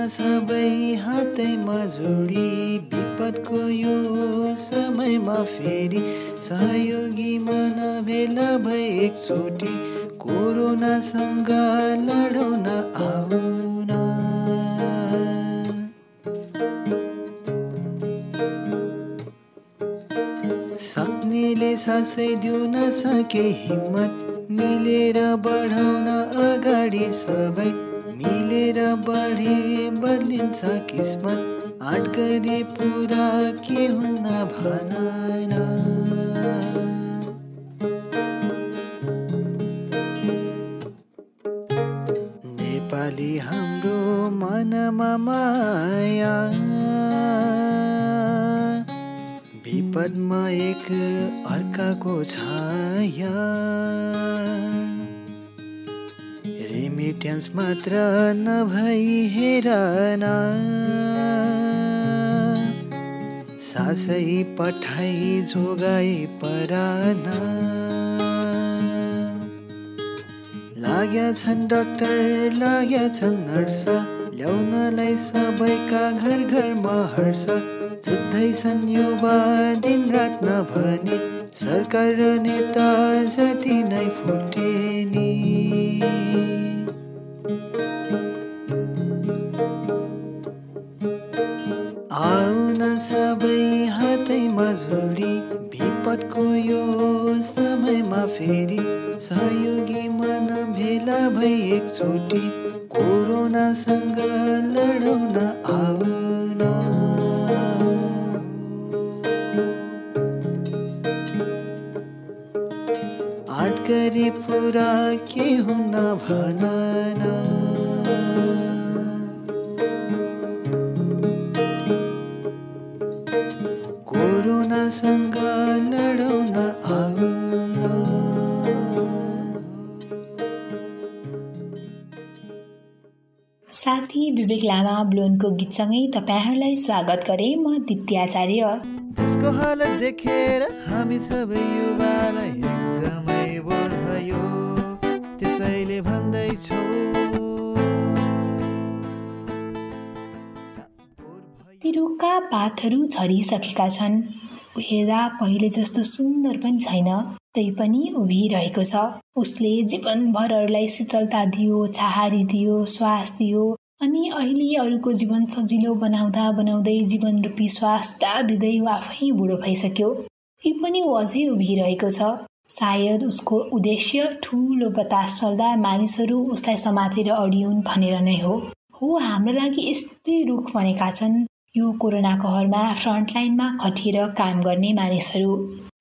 सबै हातैमा जोडी विपदको यो समयमा फेरि सहयोगी मन भेला भए एकचोटि कोरोनासँग लडौन आउन। सक्नेले सासै दिउन सके हिम्मत मिलेर बढाउन अगाडि सबै मिलेर बढे बदलिन्छ किस्मत आँट गरे पुरा के हुन्न भन न। नेपाली हाम्रो मनमा माया विपदमा एक अर्काको छाया रेमिटेन्स मात्र नभई हेर न सासै पठाई जोगाई परान। लाग्या छन् डाक्टर लाग्या छन् नर्स ल्याउनलाई सबैका घर घरमा हर्ष जुत्दैछन् युवा दिन रात नभनी सरकार र नेता जति नै फुटे नि। आउन सबै हातैमा जोडी विपदको यो समयमा फेरि सहयोगी मन भेला भई एकचोटि कोरोनासँग लडौन आउन। आँट गरे पुरा के हुन्न भन न। कोरोनासँग लडौन आउन। साथी विवेक लामा ब्लोनको गीतसँगै तपाईहरूलाई स्वागत गरे। म दिप्ती आचार्य। त्यसको हालत देखेर हामी सबै युवालाई एकदमै बोर भयो त्यसैले भन्दैछौ ती रुखका पातहरू झरिसकेका छन्। हेर्दा पहिले जस्तो सुन्दर पनि छैन, तैपनि उभिरहेको छ। उसले जीवनभरहरूलाई शीतलता दियो, छहारी दियो, श्वास दियो अनि अहिले अरूको जीवन सजिलो बनाउँदा बनाउँदै जीवन रूपी श्वास दिँदै ऊ आफै बुढो भइसक्यो। यो पनि ऊ अझै उभिरहेको छ। सायद उसको उद्देश्य ठुलो बतास चल्दा मानिसहरू उसलाई समातेर अडिउन् भनेर नै हो। हाम्रो लागि यस्तै रुख बनेका छन् यो कोरोना कहरमा फ्रन्टलाइनमा खटिएर काम गर्ने मानिसहरू।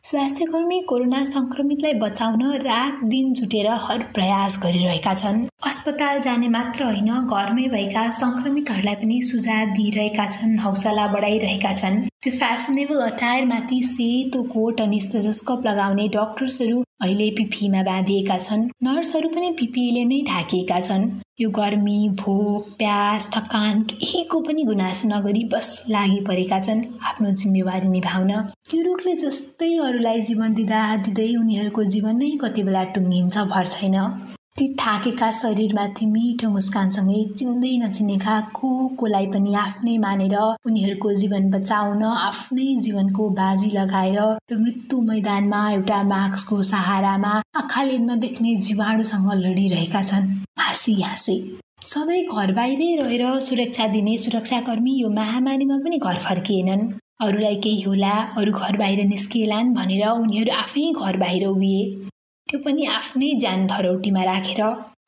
स्वास्थ्यकर्मी कोरोना संक्रमितलाई बचाउन रात दिन जुटेर हर प्रयास गरिरहेका छन्। अस्पताल जाने मात्र होइन, घरमै भएका संक्रमितहरूलाई पनि सुझाव दिइरहेका छन्, हौसला बढाइरहेका छन्। त्यो फ्यासनेबल अटायरमाथि सेतो कोट अनि स्टेथोस्कोप लगाउने डाक्टर्सहरू अहिले पिपीमा बाँधिएका छन्। नर्सहरू पनि पिपीले नै ढाकिएका छन्। यो गर्मी, भोक, प्यास, थकान केहीको पनि गुनासो नगरी बस लागि परेका छन् आफ्नो जिम्मेवारी निभाउन। त्यो रुखले जस्तै अरूलाई जीवन दिँदै उनीहरूको जीवन नै कति बेला टुङ्गिन्छ भर छैन। ती थाकेका शरीरमाथि मिठो मुस्कानसँगै चिन्दै नचिनेका कोलाई पनि आफ्नै मानेर उनीहरूको जीवन बचाउन आफ्नै जीवनको बाजी लगाएर मृत्यु मैदानमा एउटा मास्कको सहारामा आँखाले नदेख्ने जीवाणुसँग लडिरहेका छन् हाँसी। सधैँ घर बाहिरै रहेर सुरक्षा दिने सुरक्षाकर्मी यो महामारीमा पनि घर फर्किएनन्। अरूलाई केही होला, अरू घर बाहिर निस्किएलान् भनेर उनीहरू आफै घर बाहिर उभिए, त्यो पनि आफ्नै ज्यान धरौटीमा राखेर।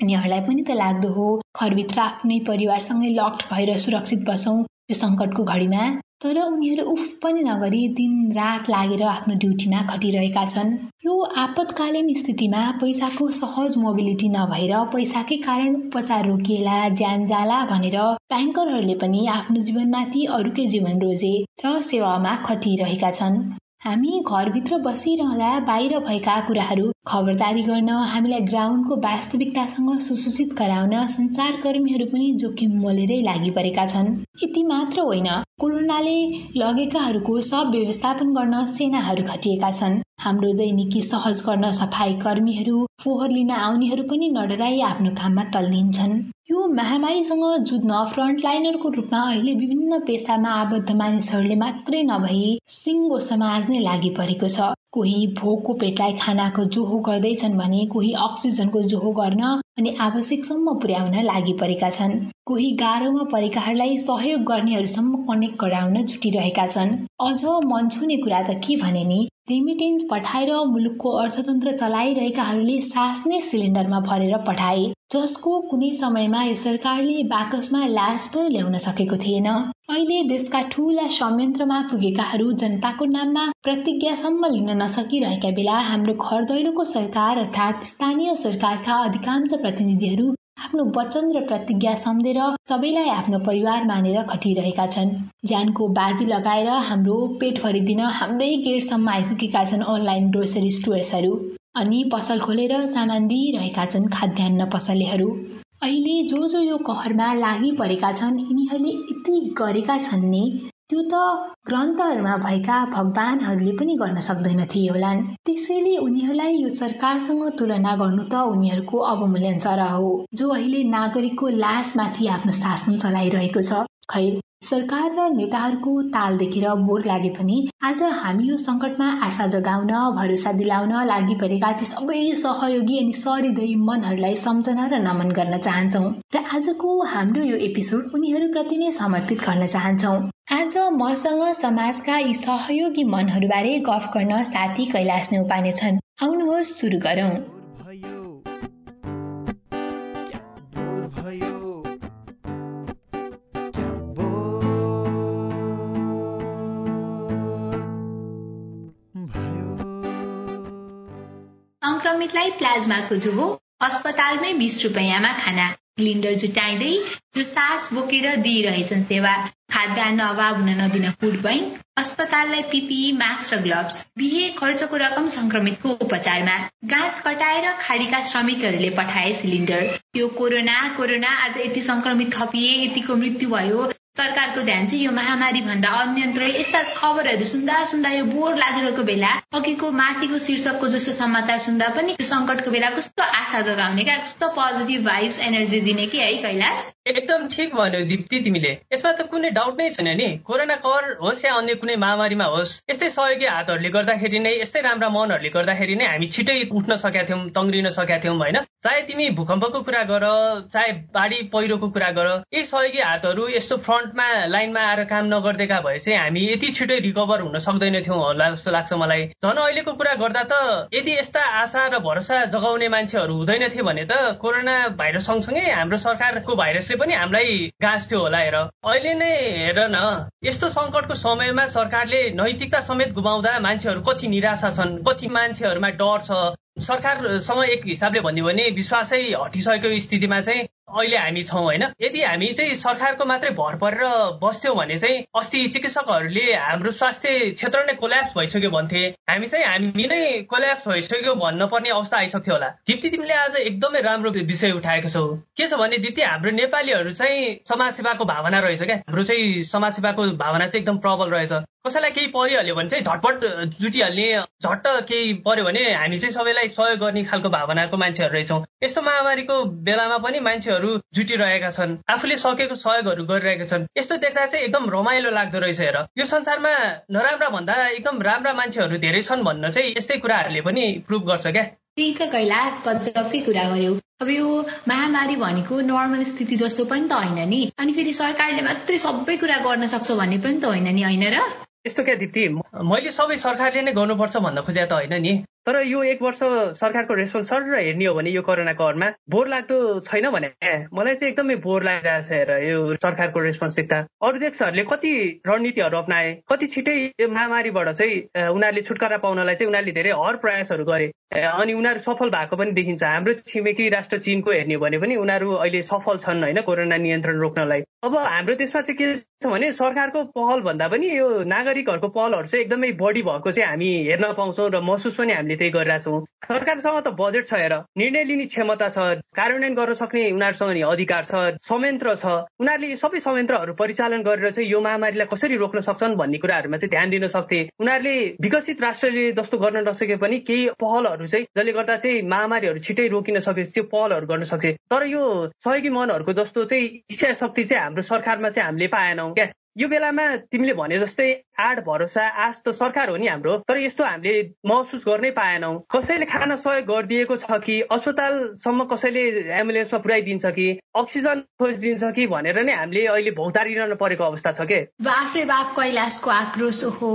उनीहरूलाई पनि त लाग्दो हो घरभित्र आफ्नै परिवारसँगै लक्ड भएर सुरक्षित बसौँ यो सङ्कटको घडीमा। तर उनीहरू उफ पनि नगरी दिन रात लागेर आफ्नो ड्युटीमा खटिरहेका छन्। यो आपतकालीन स्थितिमा पैसाको सहज मोबिलिटी नभएर पैसाकै कारण उपचार रोकिएला, ज्यान जाला भनेर ब्याङ्करहरूले पनि आफ्नो जीवनमाथि अरूकै जीवन रोजे र सेवामा खटिरहेका छन्। हामी घरभित्र बसिरहँदा बाहिर भएका कुराहरू खबरदारी गर्न, हामीलाई ग्राउन्डको वास्तविकतासँग सुसूचित गराउन सञ्चारकर्मीहरू पनि जोखिम मोलेरै लागि परेका छन्। यति मात्र होइन, कोरोनाले लगेकाहरूको सब व्यवस्थापन गर्न सेनाहरू खटिएका छन्। हाम्रो दैनिकी सहज गर्न सफाई कर्मीहरू, फोहोर लिन आउनेहरू पनि नडराई आफ्नो काममा तल्लिन्छन्। यो महामारीसँग जुझ्न फ्रन्टलाइनरको रूपमा अहिले विभिन्न पेसामा आबद्ध मानिसहरूले मात्रै नभई सिङ्गो समाज नै लागि परेको छ। कोही भोकको पेटलाई खानाको जोहो गर्दैछन् भने कोही अक्सिजनको जोहो गर्न अनि आवश्यकसम्म पुर्याउन लागि परेका छन्। कोही गाह्रोमा परेकाहरूलाई सहयोग गर्नेहरूसम्म कनेक्ट गराउन जुटिरहेका छन्। अझ मन छुने कुरा त के भने नि, रेमिटेन्स पठाएर मुलुकको अर्थतन्त्र चलाइरहेकाहरूले सास नै सिलिन्डरमा भरेर पठाए, जसको कुनै समयमा यो सरकारले बाकसमा लास पनि ल्याउन सकेको थिएन। अहिले देशका ठूला संयन्त्रमा पुगेकाहरू जनताको नाममा प्रतिज्ञासम्म लिन नसकिरहेका बेला हाम्रो घर दैलोको सरकार अर्थात् स्थानीय सरकारका अधिकांश प्रतिनिधिहरू आफ्नो वचन र प्रतिज्ञा सम्झेर सबैलाई आफ्नो परिवार मानेर खटिरहेका छन्। ज्यानको बाजी लगाएर हाम्रो पेट भरिदिन हाम्रै गेटसम्म आइपुगेका छन् अनलाइन ग्रोसरी स्टोर्सहरू, अनि पसल खोलेर सामान दिइरहेका छन् खाद्यान्न पसलेहरू। अहिले जो यो कहरमा लागि परेका छन् यिनीहरूले यति गरेका छन् नि, त्यो त ग्रन्थहरूमा भएका भगवानहरूले पनि गर्न सक्दैनथे होलान्। त्यसैले उनीहरूलाई यो सरकारसँग तुलना गर्नु त उनीहरूको अवमूल्यन सरह हो, जो अहिले नागरिकको लासमाथि आफ्नो शासन चलाइरहेको छ। खैर, सरकार र नेताहरूको ताल देखेर बोर लागे पनि आज हामी यो सङ्कटमा आशा जगाउन, भरोसा दिलाउन लागि परेका ती सबै सहयोगी अनि सहृदयी मनहरूलाई सम्झन र नमन गर्न चाहन्छौँ र आजको हाम्रो यो एपिसोड उनीहरूप्रति नै समर्पित गर्न चाहन्छौँ। आज मसँग समाजका यी सहयोगी मनहरूबारे गफ गर्न साथी कैलाश न्यौपाने छन्। आउनुहोस् सुरु गरौँ। संक्रमितलाई प्लाज्माको जोहो, अस्पतालमै 20 रुपैयाँमा खाना, सिलिन्डर जुटाइँदै जो सास बोकेर दिइरहेछन् सेवा, खाद्यान्न अभाव हुन नदिन फुड बैंक, अस्पताललाई पिपिई, मास्क र ग्लोभ्स, बिहे खर्चको रकम संक्रमितको उपचारमा, घाँस कटाएर खाडीका श्रमिकहरूले पठाए सिलिन्डर। यो कोरोना आज यति संक्रमित थपिए, यतिको मृत्यु भयो, सरकारको ध्यान चाहिँ यो महामारी भन्दा अन्यन्त्र यस्ता खबरहरू सुन्दा यो बोर लागिरहेको बेला अघिको माथिको शीर्षकको जस्तो समाचार सुन्दा पनि यो संकटको बेला कस्तो आशा जगाउने क्या, कस्तो पोजिटिभ भाइब्स एनर्जी दिने कि है कैलाश? एकदम ठिक भन्यो दिप्ती तिमीले। यसमा त कुनै डाउट नै छैन नि, कोरोना कहर होस् या अन्य कुनै महामारीमा होस्, यस्तै सहयोगी हातहरूले गर्दाखेरि नै, यस्तै राम्रा मनहरूले गर्दाखेरि नै हामी छिटै उठ्न सकेका थियौँ, तङ्ग्रिन सकेका थियौँ होइन। चाहे तिमी भूकम्पको कुरा गर, चाहे बाढी पहिरोको कुरा गर, यी सहयोगी हातहरू यस्तो फ्रन्टमा लाइनमा आएर काम नगर्देका भए चाहिँ हामी यति छिटै रिकभर हुन सक्दैनथ्यौँ होला जस्तो लाग्छ मलाई। झन् अहिलेको कुरा गर्दा त यदि यस्ता आशा र भरोसा जगाउने मान्छेहरू हुँदैनथे भने त कोरोना भाइरस सँगसँगै हाम्रो सरकारको भाइरसले पनि हामीलाई गाँस्थ्यो होला। हेर अहिले नै हेर न, यस्तो संकटको समयमा सरकारले नैतिकता समेत गुमाउँदा मान्छेहरू कति निराशा छन्, कति मान्छेहरूमा डर छ। सरकारसँग एक हिसाबले भन्यो भने विश्वासै हटिसकेको स्थितिमा चाहिँ अहिले हामी छौँ होइन। यदि हामी चाहिँ सरकारको मात्रै भर परेर बस्थ्यौँ भने चाहिँ अस्ति चिकित्सकहरूले हाम्रो स्वास्थ्य क्षेत्र नै कोल्याप्स भइसक्यो भन्थे, हामी नै कोल्याप्स भइसक्यो भन्न पर्ने अवस्था आइसक्थ्यो होला। दिप्ती तिमीले आज एकदमै राम्रो विषय उठाएको छौ। के छ भने दिप्ती, हाम्रो नेपालीहरू चाहिँ समाजसेवाको भावना रहेछ क्या, हाम्रो चाहिँ समाजसेवाको भावना चाहिँ एकदम प्रबल रहेछ। कसैलाई केही परिहाल्यो भने चाहिँ झटपट जुटिहाल्ने, झट्ट केही पर्यो भने हामी चाहिँ सबैलाई सहयोग गर्ने खालको भावनाको मान्छेहरू रहेछौँ। यस्तो महामारीको बेलामा पनि मान्छेहरू जुटिरहेका छन्, आफूले सकेको सहयोगहरू गरिरहेका छन्। यस्तो देख्दा चाहिँ एकदम रमाइलो लाग्दो रहेछ। हेर, यो संसारमा नराम्रा भन्दा एकदम राम्रा मान्छेहरू धेरै छन् भन्न चाहिँ यस्तै कुराहरूले पनि प्रुभ गर्छ क्या। त्यही त कैलाश, गजबकै कुरा गर्यौ। अब यो महामारी भनेको नर्मल स्थिति जस्तो पनि त होइन नि, अनि फेरि सरकारले मात्रै सबै कुरा गर्न सक्छ भन्ने पनि त होइन नि, होइन र? यस्तो क्या दिप्ती, मैले सबै सरकारले नै गर्नुपर्छ भन्न खोजे त होइन नि, तर यो 1 वर्ष सरकारको रेस्पोन्स सर र हेर्ने हो भने यो कोरोना कहरमा बोर लाग्दो छैन भने मलाई चाहिँ एकदमै बोर लागिरहेको छ। हेर, यो सरकारको रेस्पोन्स देख्दा अरू देशहरूले कति रणनीतिहरू अप्नाए, कति छिटै यो महामारीबाट चाहिँ उनीहरूले छुटकारा पाउनलाई चाहिँ उनीहरूले धेरै हर प्रयासहरू गरे अनि उनीहरू सफल भएको पनि देखिन्छ। हाम्रो छिमेकी राष्ट्र चीनको हेर्ने हो भने पनि उनीहरू अहिले सफल छन् होइन कोरोना नियन्त्रण रोक्नलाई। अब हाम्रो देशमा चाहिँ के छ भने सरकारको पहल भन्दा पनि यो नागरिकहरूको पहलहरू चाहिँ एकदमै बढी भएको चाहिँ हामी हेर्न पाउँछौँ र महसुस पनि हामीले त्यही गरिरहेछौँ। सरकारसँग त बजेट छ हेर, निर्णय लिने क्षमता छ, कार्यान्वयन गर्न सक्ने उनीहरूसँग नि अधिकार छ, संयन्त्र छ, उनीहरूले सबै संयन्त्रहरू परिचालन गरेर चाहिँ यो महामारीलाई कसरी रोक्न सक्छन् भन्ने कुराहरूमा चाहिँ ध्यान दिन सक्थे। उनीहरूले विकसित राष्ट्रले जस्तो गर्न नसके पनि केही पहलहरू चाहिँ जसले गर्दा चाहिँ महामारीहरू छिटै रोकिन सके त्यो पहलहरू गर्न सक्छ। तर यो सहयोगी मनहरूको जस्तो चाहिँ इच्छा शक्ति चाहिँ हाम्रो सरकारमा चाहिँ हामीले पाएनौँ क्या। यो बेलामा तिमीले भने जस्तै आड भरोसा आश त सरकार हो नि हाम्रो, तर यस्तो हामीले महसुस गर्नै पाएनौँ। कसैले खाना सहयोग गरिदिएको छ कि, अस्पतालसम्म कसैले एम्बुलेन्समा पुर्याइदिन्छ कि, अक्सिजन खोजिदिन्छ कि भनेर नै हामीले अहिले भौतारिरहनु परेको अवस्था छ के। बाफ रे बाफ कैलाशको आक्रोश हो।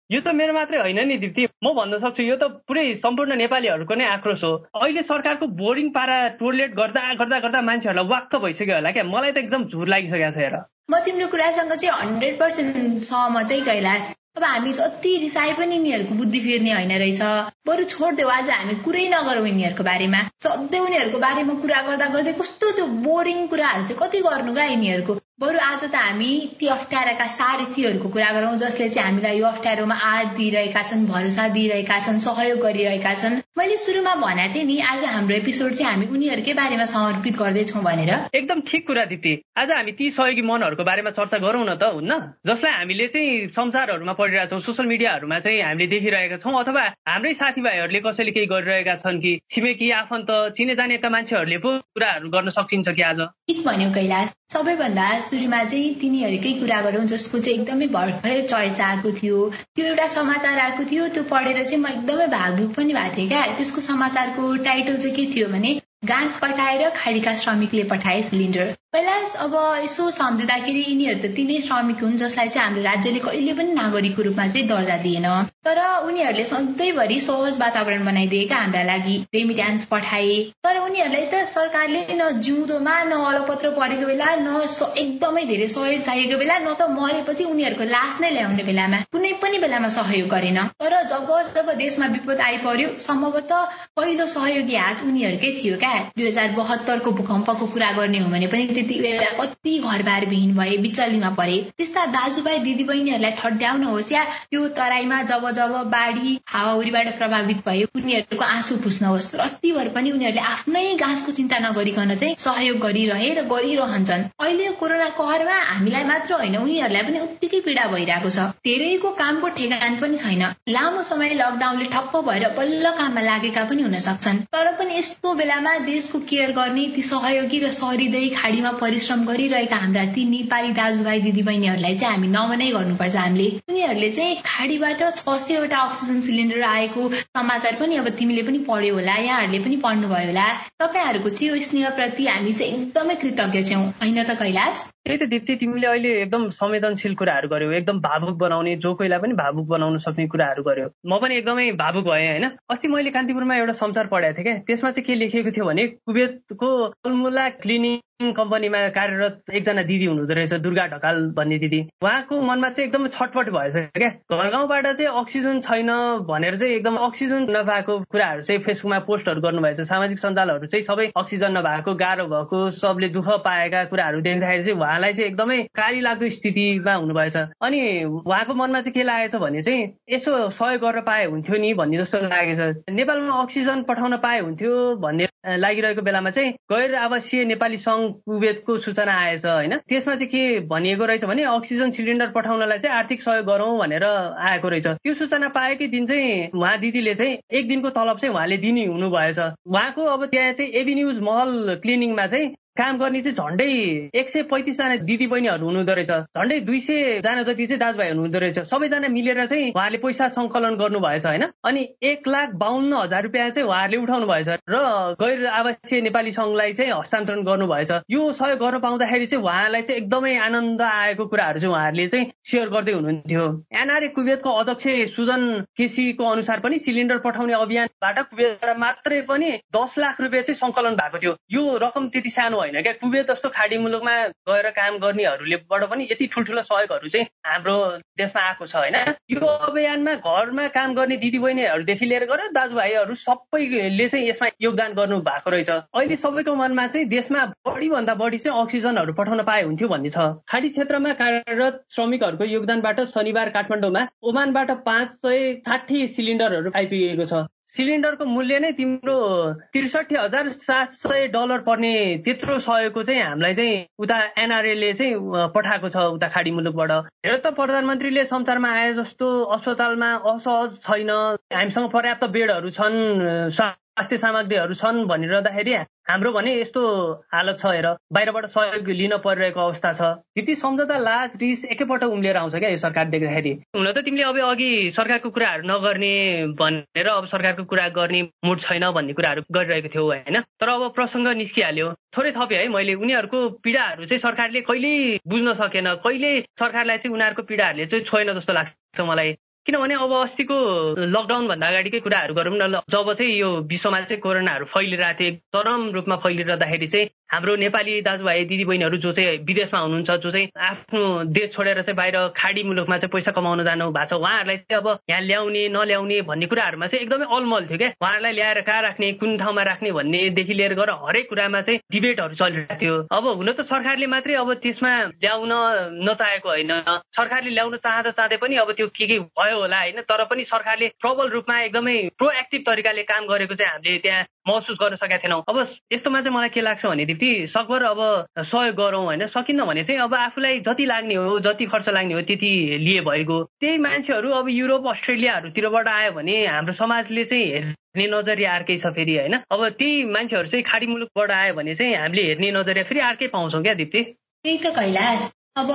यो त मेरो मात्रै होइन नि दिप्ती, म भन्न सक्छु यो त पुरै सम्पूर्ण नेपालीहरूको नै आक्रोश हो। अहिले सरकारको बोरिङ पारा टोयलेट गर्दा गर्दा गर्दा मान्छेहरूलाई वाक्क भइसक्यो होला क्या। मलाई त एकदम झुर लागिसकेको छ हेर। म तिम्रो कुरासँग चाहिँ 100% सहमतै कैलाश। अब हामी जति रिसाए पनि यिनीहरूको बुद्धि फेर्ने होइन रहेछ। बरु छोडिदेऊ, आज हामी कुरै नगरौँ यिनीहरूको बारेमा। सधैँ उनीहरूको बारेमा कुरा गर्दा गर्दै कस्तो त्यो बोरिङ कुराहरू चाहिँ कति गर्नु क्या यिनीहरूको। बरु आज त हामी ती अप्ठ्याराका सारथीहरूको कुरा गरौँ जसले चाहिँ हामीलाई यो अप्ठ्यारोमा आड दिइरहेका छन्, भरोसा दिइरहेका छन्, सहयोग गरिरहेका छन्। मैले सुरुमा भनेको थिएँ नि, आज हाम्रो एपिसोड चाहिँ हामी उनीहरूकै बारेमा समर्पित गर्दैछौँ भनेर। एकदम ठिक कुरा दिप्ती। आज हामी ती सहयोगी मनहरूको बारेमा चर्चा गरौँ न त, हुन्न? जसलाई हामीले चाहिँ संसारहरूमा पढिरहेछौँ, सोसियल मिडियाहरूमा चाहिँ हामीले देखिरहेका छौँ, अथवा हाम्रै साथीभाइहरूले कसैले केही गरिरहेका छन् कि छिमेकी आफन्त चिने जानेका मान्छेहरूले पो कुराहरू गर्न सकिन्छ कि आज। ठिक भन्यो कैलाश। सबैभन्दा सुरुमा चाहिँ तिनीहरूकै कुरा गरौँ जसको चाहिँ एकदमै भर्खरै चर्चा आएको थियो। त्यो एउटा समाचार आएको थियो, त्यो पढेर चाहिँ म एकदमै भावुक पनि भएको थिएँ क्या। त्यसको समाचारको टाइटल चाहिँ के थियो भने गाँस पठाएर खाडीका श्रमिकले पठाए सिलिन्डर। कैलाश, अब यसो सम्झिँदाखेरि यिनीहरू त तिनै श्रमिक हुन् जसलाई चाहिँ हाम्रो राज्यले कहिले पनि नागरिकको रूपमा चाहिँ दर्जा दिएन। तर उनीहरूले सधैँभरि सहज वातावरण बनाइदिएका हाम्रा लागि रेमिट्यान्स पठाए। तर उनीहरूलाई त सरकारले न जिउँदोमा न अलपत्र परेको बेला, न एकदमै धेरै सहयोग चाहिएको बेला, न त मरेपछि उनीहरूको लास नै ल्याउने बेलामा कुनै पनि बेलामा सहयोग गरेन। तर जब जब देशमा विपद आइपर्यो सम्भवतः पहिलो सहयोगी हात उनीहरूकै थियो क्या। 2072 को भूकम्पको कुरा गर्ने हो भने पनि त्यति बेला कति घरबार विहीन भए, बिचलीमा परे। त्यस्ता दाजुभाइ दिदीबहिनीहरूलाई ठड्याउन होस् या यो तराईमा जब जब बाढी हावाहुरीबाट प्रभावित भए उनीहरूको आँसु पुस्न होस्, रत्तिभर पनि उनीहरूले आफ्नै गाँसको चिन्ता नगरिकन चाहिँ सहयोग गरिरहे र गरिरहन्छन्। अहिले कोरोना कहरमा हामीलाई मात्र होइन उनीहरूलाई पनि उत्तिकै पीडा भइरहेको छ। धेरैको कामको ठेगान पनि छैन। लामो समय लकडाउनले ठप्प भएर बल्ल काममा लागेका पनि हुन सक्छन्। तर पनि यस्तो बेलामा देशको केयर गर्ने ती सहयोगी र सहृदय खाडीमा परिश्रम गरिरहेका हाम्रा ती नेपाली दाजुभाइ दिदीबहिनीहरूलाई चाहिँ हामी नमनै गर्नुपर्छ। हामीले उनीहरूले चाहिँ खाडीबाट 600वटा अक्सिजन सिलिन्डर आएको समाचार पनि अब तिमीले पनि पढ्यौ होला, यहाँहरूले पनि पढ्नुभयो होला। तपाईँहरूको चाहिँ यो स्नेहप्रति हामी चाहिँ एकदमै कृतज्ञ छौँ, होइन त कैलाश? त्यही त दिप्ती, तिमीले अहिले एकदम संवेदनशील कुराहरू गर्यौ, एकदम भावुक बनाउने, जो कोहीलाई पनि भावुक बनाउन सक्ने कुराहरू गर्यौ। म पनि एकदमै भावुक भएँ होइन। अस्ति मैले कान्तिपुरमा एउटा समाचार पढेको थिएँ क्या। त्यसमा चाहिँ के लेखिएको थियो भने कुवेतको अल्मुला क्लिनिङ कम्पनीमा कार्यरत एकजना दिदी हुनुहुँदो रहेछ, दुर्गा ढकाल भन्ने दिदी। उहाँको मनमा चाहिँ एकदम छटपट भएछ क्या। घर गाउँबाट चाहिँ अक्सिजन छैन भनेर चाहिँ एकदम अक्सिजन नभएको कुराहरू चाहिँ फेसबुकमा पोस्टहरू गर्नुभएछ। सामाजिक सञ्जालहरू चाहिँ सबै अक्सिजन नभएको, गाह्रो भएको, सबले दुःख पाएका कुराहरू देख्दाखेरि चाहिँ उहाँलाई चाहिँ एकदमै काली लाग्दो स्थितिमा हुनुभएछ। अनि उहाँको मनमा चाहिँ के लागेछ भने चाहिँ यसो सहयोग गर्न पाए हुन्थ्यो नि भन्ने जस्तो लागेछ। नेपालमा अक्सिजन पठाउन पाए हुन्थ्यो भन्ने लागिरहेको बेलामा चाहिँ गैर आवासीय नेपाली सङ्घ कुवेतको सूचना आएछ होइन। त्यसमा चाहिँ के भनिएको रहेछ भने अक्सिजन सिलिन्डर पठाउनलाई चाहिँ आर्थिक सहयोग गरौँ भनेर आएको रहेछ। त्यो सूचना पाएकै दिन चाहिँ उहाँ दिदीले चाहिँ एक दिनको तलब चाहिँ उहाँले दिने हुनुभएछ। उहाँको अब त्यहाँ चाहिँ एबी न्युज महल क्लिनिङमा चाहिँ काम गर्ने चाहिँ झन्डै 135 जना दिदी बहिनीहरू हुनुहुँदो रहेछ। झन्डै 200 जना जति चाहिँ दाजुभाइ हुनुहुँदो रहेछ। सबैजना मिलेर चाहिँ उहाँले पैसा सङ्कलन गर्नु भएछ होइन। अनि 1,52,000 रुपियाँ चाहिँ उहाँहरूले उठाउनु भएछ र गैर आवासीय नेपाली सङ्घलाई चाहिँ हस्तान्तरण गर्नुभएछ। यो सहयोग गर्न पाउँदाखेरि चाहिँ उहाँलाई चाहिँ एकदमै आनन्द आएको कुराहरू चाहिँ उहाँहरूले चाहिँ सेयर गर्दै हुनुहुन्थ्यो। एनआरए कुवेतको अध्यक्ष सुजन केसीको अनुसार पनि सिलिन्डर पठाउने अभियानबाट कुवेतबाट मात्रै पनि 10 लाख रुपियाँ चाहिँ सङ्कलन भएको थियो। यो रकम त्यति सानो होइन क्या, कुवेत जस्तो खाडी मुलुकमा गएर काम गर्नेहरूलेबाट पनि यति ठुल्ठुलो सहयोगहरू चाहिँ हाम्रो देशमा आएको छ होइन। यो अभियानमा घरमा काम गर्ने दिदीबहिनीहरूदेखि लिएर गएर दाजुभाइहरू सबैले चाहिँ यसमा योगदान गर्नु भएको रहेछ। अहिले सबैको मनमा चाहिँ देशमा बढीभन्दा बढी चाहिँ अक्सिजनहरू पठाउन पाए हुन्थ्यो भन्ने छ। खाडी क्षेत्रमा कार्यरत श्रमिकहरूको योगदानबाट शनिबार काठमाडौँमा ओमानबाट 560 सिलिन्डरहरू आइपुगेको छ। सिलिन्डरको मूल्य नै तिम्रो $63,700 पर्ने त्यत्रो सहयोगको चाहिँ हामीलाई चाहिँ उता एनआरएले चाहिँ पठाएको छ उता खाडी मुलुकबाट। हेर त प्रधानमन्त्रीले संसारमा आए जस्तो अस्पतालमा असहज छैन, हामीसँग पर्याप्त बेडहरू छन्, स्वास्थ्य सामग्रीहरू छन् भनिरहँदाखेरि हाम्रो भने यस्तो हालत छ। हेर बाहिरबाट सहयोग लिन परिरहेको अवस्था छ। त्यति सम्झौता लाज रिस एकैपल्ट उम्लिएर आउँछ क्या यो सरकार देख्दाखेरि। हुन त तिमीले अब अघि सरकारको कुराहरू नगर्ने भनेर अब सरकारको कुरा गर्ने मुड छैन भन्ने कुराहरू गरिरहेको थियौ होइन। तर अब प्रसङ्ग निस्किहाल्यो, थोरै थपे है मैले। उनीहरूको पीडाहरू चाहिँ सरकारले कहिल्यै बुझ्न सकेन, कहिल्यै सरकारलाई चाहिँ उनीहरूको पीडाहरूले चाहिँ छोएन जस्तो लाग्छ मलाई। किनभने अब अस्तिको लकडाउन भन्दा अगाडिकै कुराहरू गरौँ न। जब चाहिँ यो विश्वमा चाहिँ कोरोनाहरू फैलिरहेको थियो, चरम रूपमा फैलिरहँदाखेरि चाहिँ हाम्रो नेपाली दाजुभाइ दिदीबहिनीहरू जो चाहिँ विदेशमा हुनुहुन्छ, जो चाहिँ आफ्नो देश छोडेर चाहिँ बाहिर खाडी मुलुकमा चाहिँ पैसा कमाउन जानु भएको छ, उहाँहरूलाई चाहिँ अब यहाँ ल्याउने नल्याउने भन्ने कुराहरूमा चाहिँ एकदमै अलमल थियो क्या। उहाँहरूलाई ल्याएर कहाँ राख्ने, कुन ठाउँमा राख्ने भन्नेदेखि लिएर गएर हरेक कुरामा चाहिँ डिबेटहरू चलिरहेको थियो। अब हुन त सरकारले मात्रै अब त्यसमा ल्याउन नचाहेको होइन, सरकारले ल्याउन चाहँदै पनि अब त्यो के भयो होला होइन। तर पनि सरकारले प्रबल रूपमा एकदमै प्रोएक्टिभ तरिकाले काम गरेको चाहिँ हामीले त्यहाँ महसुस गर्न सकेका थिएनौँ। अब यस्तोमा चाहिँ मलाई के लाग्छ भने सकभर अब सहयोग गरौँ होइन। सकिन्न भने चाहिँ अब आफूलाई जति लाग्ने हो, जति खर्च लाग्ने हो त्यति लिए भइगयो। त्यही मान्छेहरू अब युरोप अस्ट्रेलियाहरूतिरबाट आयो भने हाम्रो समाजले चाहिँ हेर्ने नजरिया अर्कै छ फेरि होइन। अब त्यही मान्छेहरू चाहिँ खाडी मुलुकबाट आयो भने चाहिँ हामीले हेर्ने नजरिया फेरि अर्कै पाउँछौँ क्या दिप्ती। त्यही त कैलाश, अब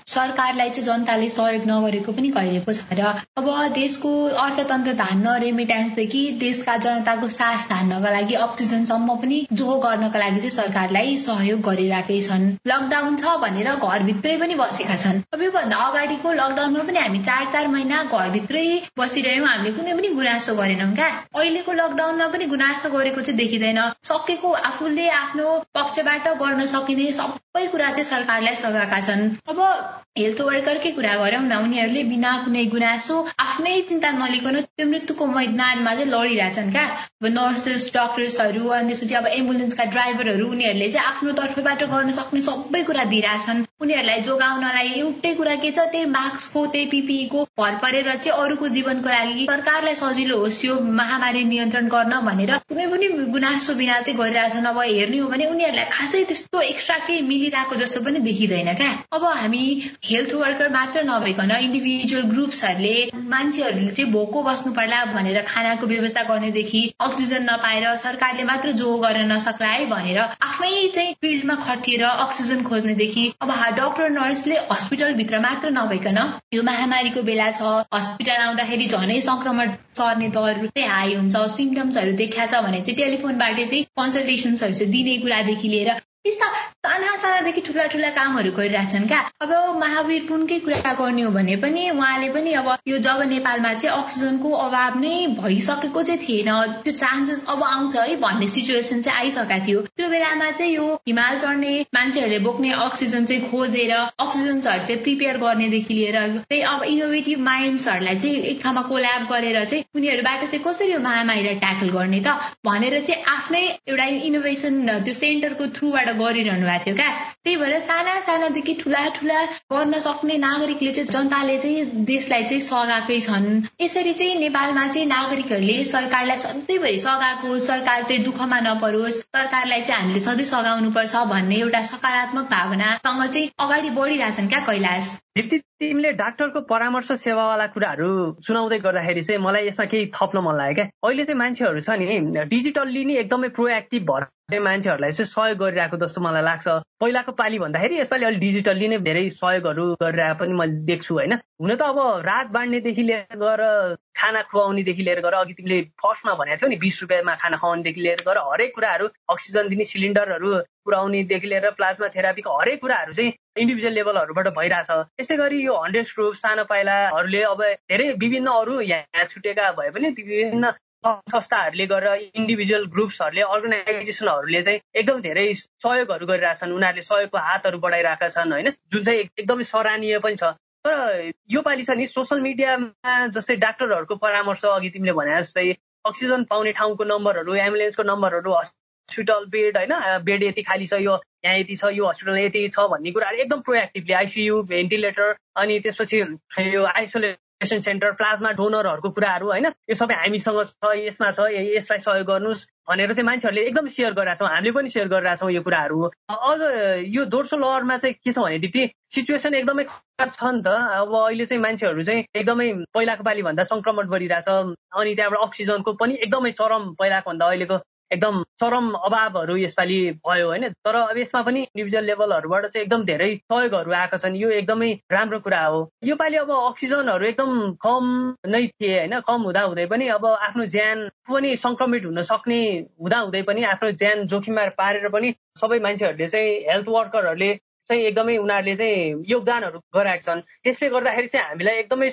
सरकारलाई चाहिँ जनताले सहयोग नगरेको पनि कहिले पो छ र। अब देशको अर्थतन्त्र धान्न, रेमिट्यान्सदेखि देशका जनताको सास धान्नका लागि अक्सिजनसम्म पनि जो गर्नका लागि चाहिँ सरकारलाई सहयोग गरिरहेकै छन्। लकडाउन छ भनेर घरभित्रै पनि बसेका छन्। अब योभन्दा अगाडिको लकडाउनमा पनि हामी 4-4 महिना घरभित्रै बसिरह्यौँ, हामीले कुनै पनि गुनासो गरेनौँ क्या। अहिलेको लकडाउनमा पनि गुनासो गरेको चाहिँ देखिँदैन। सकेको आफूले आफ्नो पक्षबाट गर्न सकिने सबै कुरा चाहिँ सरकारलाई सघाएका छन्। अब हेल्थ वर्करकै कुरा गरौँ न, उनीहरूले बिना कुनै गुनासो आफ्नै चिन्ता नलिकन त्यो मृत्युको मैदानमा चाहिँ लडिरहेछन् क्या। अब नर्सेस, डक्टर्सहरू, अनि त्यसपछि अब एम्बुलेन्सका ड्राइभरहरू, उनीहरूले चाहिँ आफ्नो तर्फबाट गर्न सक्ने सबै कुरा दिइरहेछन्। उनीहरूलाई जोगाउनलाई एउटै कुरा के छ, त्यही मास्कको, त्यही पिपिईको भर परेर चाहिँ अरूको जीवनको लागि सरकारलाई सजिलो होस् यो महामारी नियन्त्रण गर्न भनेर कुनै पनि गुनासो बिना चाहिँ गरिरहेछन्। अब हेर्ने हो भने उनीहरूलाई खासै त्यस्तो एक्स्ट्रा केही मिलिरहेको जस्तो पनि देखिँदैन क्या। अब हामी हेल्थ वर्कर मात्र नभइकन इन्डिभिजुअल ग्रुप्सहरूले, मान्छेहरूले चाहिँ भोको बस्नु पर्ला भनेर खानाको व्यवस्था गर्नेदेखि अक्सिजन नपाएर सरकारले मात्र जो गर्न नसक्ला है भनेर आफै चाहिँ फिल्डमा खटिएर अक्सिजन खोज्नेदेखि अब डक्टर नर्सले हस्पिटलभित्र मात्र नभइकन यो महामारीको बेला छ, हस्पिटल आउँदाखेरि झनै संक्रमण सर्ने दर चाहिँ हाई हुन्छ, सिम्टम्सहरू देखा छ भने चाहिँ टेलिफोनबाट चाहिँ कन्सल्टेसन्सहरू चाहिँ दिने कुरादेखि लिएर यस्ता सानादेखि ठुला कामहरू गरिरहेछन् क्या। अब महावीर पुनकै कुरा गर्ने हो भने पनि उहाँले पनि अब यो जब नेपालमा चाहिँ अक्सिजनको अभाव नै भइसकेको चाहिँ थिएन, त्यो चान्सेस अब आउँछ है भन्ने सिचुएसन चाहिँ आइसकेको थियो। त्यो बेलामा चाहिँ यो हिमाल चढ्ने मान्छेहरूले बोक्ने अक्सिजन चाहिँ खोजेर अक्सिजन्सहरू चाहिँ प्रिपेयर गर्नेदेखि लिएर त्यही अब इनोभेटिभ माइन्ड्सहरूलाई चाहिँ एक ठाउँमा कोल्याब गरेर चाहिँ उनीहरूबाट चाहिँ कसरी यो महामारीलाई ट्याकल गर्ने त भनेर चाहिँ आफ्नै एउटा इनोभेसन त्यो सेन्टरको थ्रुबाट गरिरहनु भएको थियो क्या। त्यही भएर सानादेखि ठुला गर्न सक्ने नागरिकले चाहिँ जनताले चाहिँ देशलाई चाहिँ सघाएकै छन्। यसरी चाहिँ नेपालमा चाहिँ नागरिकहरूले सरकारलाई सधैँभरि सघाएको, सरकार चाहिँ दुःखमा नपरोस्, सरकारलाई चाहिँ हामीले सधैँ सघाउनु पर्छ भन्ने एउटा सकारात्मक भावनासँग चाहिँ अगाडि बढिरहेछन् क्या कैलाश। तिमीले डाक्टरको परामर्श सेवावाला कुराहरू सुनाउँदै गर्दाखेरि चाहिँ मलाई यसमा केही थप्न मन लाग्यो क्या। अहिले चाहिँ मान्छेहरू छ नि डिजिटल्ली नै एकदमै प्रोएक्टिभ भएर चाहिँ मान्छेहरूलाई चाहिँ सहयोग गरिरहेको जस्तो मलाई लाग्छ। पहिलाको पालि भन्दाखेरि यसपालि अलि डिजिटल्ली नै धेरै सहयोगहरू गरिरहेको पनि मैले देख्छु होइन। हुन त अब रात बाँड्नेदेखि लिएर गएर खाना खुवाउनेदेखि लिएर गएर अघि तिमीले फर्स्टमा भनेको थियौ नि 20 रुपियाँमा खाना खुवाउनेदेखि लिएर गएर हरेक कुराहरू, अक्सिजन दिने सिलिन्डरहरू पुर्याउनेदेखि लिएर प्लाज्मा थेरापीको हरेक कुराहरू चाहिँ इन्डिभिजुअल लेभलहरूबाट भइरहेछ। यस्तै गरी यो 100 ग्रुप सानो पाइलाहरूले अब धेरै विभिन्न अरू यहाँ छुटेका भए पनि विभिन्न संस्थाहरूले गरेर इन्डिभिजुअल ग्रुप्सहरूले अर्गनाइजेसनहरूले चाहिँ एकदम धेरै सहयोगहरू गरिरहेछन्, उनीहरूले सहयोगको हातहरू बढाइरहेका छन् होइन, जुन चाहिँ एकदमै सराहनीय पनि छ। तर योपालि छ नि सोसियल मिडियामा जस्तै डाक्टरहरूको परामर्श अघि तिमीले भने जस्तै अक्सिजन पाउने ठाउँको नम्बरहरू, एम्बुलेन्सको नम्बरहरू, हस्पिटल बेड होइन, बेड यति खाली छ, यो यहाँ यति छ, यो हस्पिटल यति छ भन्ने कुराहरू एकदम प्रोएक्टिभली आइसियु, भेन्टिलेटर अनि त्यसपछि यो आइसोलेसन सेन्टर, प्लाज्मा डोनरहरूको कुराहरू होइन, यो सबै हामीसँग छ, यसमा छ, यसलाई सहयोग गर्नुहोस् भनेर चाहिँ मान्छेहरूले एकदम सेयर गरिरहेको छौँ, हामीले पनि सेयर गरिरहेछौँ यो कुराहरू। अझ यो दोस्रो लहरमा चाहिँ के छ भने दिदी सिचुएसन एकदमै खराब छ नि त। अब अहिले चाहिँ मान्छेहरू चाहिँ एकदमै पहिलाको पालि भन्दा सङ्क्रमण गरिरहेछ, अनि त्यहाँबाट अक्सिजनको पनि एकदमै चरम, पहिलाको भन्दा अहिलेको एकदम चरम अभावहरू यसपालि भयो होइन। तर अब यसमा पनि इन्डिभिजुअल लेभलहरूबाट चाहिँ एकदम धेरै सहयोगहरू आएका छन्, यो एकदमै राम्रो कुरा हो। योपालि अब अक्सिजनहरू एकदम कम नै थिए होइन, कम हुँदै पनि अब आफ्नो ज्यान पनि सङ्क्रमित हुन सक्ने हुँदै पनि आफ्नो ज्यान जोखिममा पारेर पनि सबै मान्छेहरूले चाहिँ हेल्थ वर्करहरूले चाहिँ एकदमै उनीहरूले चाहिँ योगदानहरू गराएका छन्। त्यसले गर्दाखेरि चाहिँ हामीलाई एकदम